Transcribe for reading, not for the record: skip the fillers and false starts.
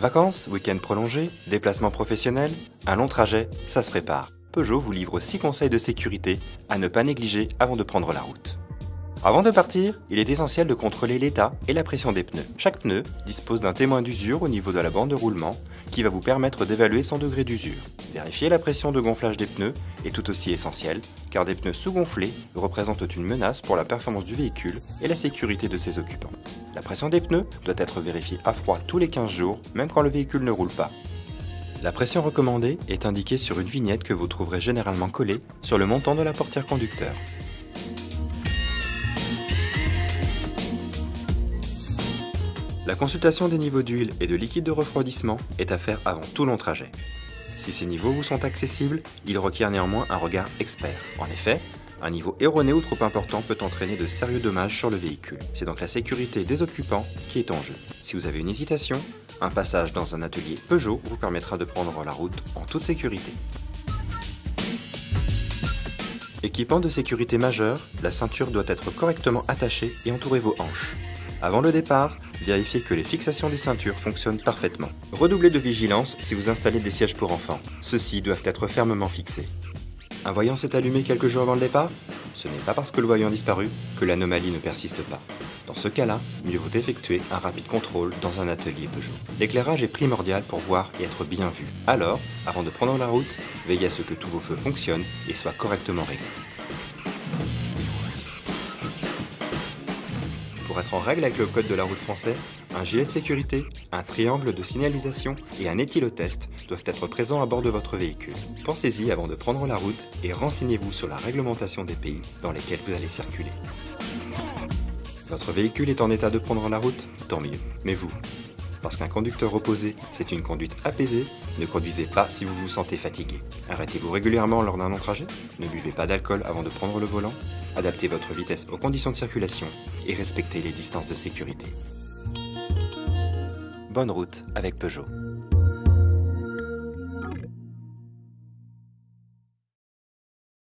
Vacances, week-end prolongé, déplacement professionnel, un long trajet, ça se prépare. Peugeot vous livre 6 conseils de sécurité à ne pas négliger avant de prendre la route. Avant de partir, il est essentiel de contrôler l'état et la pression des pneus. Chaque pneu dispose d'un témoin d'usure au niveau de la bande de roulement qui va vous permettre d'évaluer son degré d'usure. Vérifier la pression de gonflage des pneus est tout aussi essentiel car des pneus sous-gonflés représentent une menace pour la performance du véhicule et la sécurité de ses occupants. La pression des pneus doit être vérifiée à froid tous les 15 jours, même quand le véhicule ne roule pas. La pression recommandée est indiquée sur une vignette que vous trouverez généralement collée sur le montant de la portière conducteur. La consultation des niveaux d'huile et de liquide de refroidissement est à faire avant tout long trajet. Si ces niveaux vous sont accessibles, ils requièrent néanmoins un regard expert. En effet, un niveau erroné ou trop important peut entraîner de sérieux dommages sur le véhicule. C'est donc la sécurité des occupants qui est en jeu. Si vous avez une hésitation, un passage dans un atelier Peugeot vous permettra de prendre la route en toute sécurité. Équipement de sécurité majeur, la ceinture doit être correctement attachée et entourer vos hanches. Avant le départ, vérifiez que les fixations des ceintures fonctionnent parfaitement. Redoublez de vigilance si vous installez des sièges pour enfants. Ceux-ci doivent être fermement fixés. Un voyant s'est allumé quelques jours avant le départ? Ce n'est pas parce que le voyant a disparu que l'anomalie ne persiste pas. Dans ce cas-là, mieux vaut effectuer un rapide contrôle dans un atelier Peugeot. L'éclairage est primordial pour voir et être bien vu. Alors, avant de prendre la route, veillez à ce que tous vos feux fonctionnent et soient correctement réglés. Pour être en règle avec le code de la route français, un gilet de sécurité, un triangle de signalisation et un éthylotest doivent être présents à bord de votre véhicule. Pensez-y avant de prendre la route et renseignez-vous sur la réglementation des pays dans lesquels vous allez circuler. Votre véhicule est en état de prendre la route? Tant mieux. Mais vous? Parce qu'un conducteur reposé, c'est une conduite apaisée, ne conduisez pas si vous vous sentez fatigué. Arrêtez-vous régulièrement lors d'un long trajet, ne buvez pas d'alcool avant de prendre le volant, adaptez votre vitesse aux conditions de circulation et respectez les distances de sécurité. Bonne route avec Peugeot.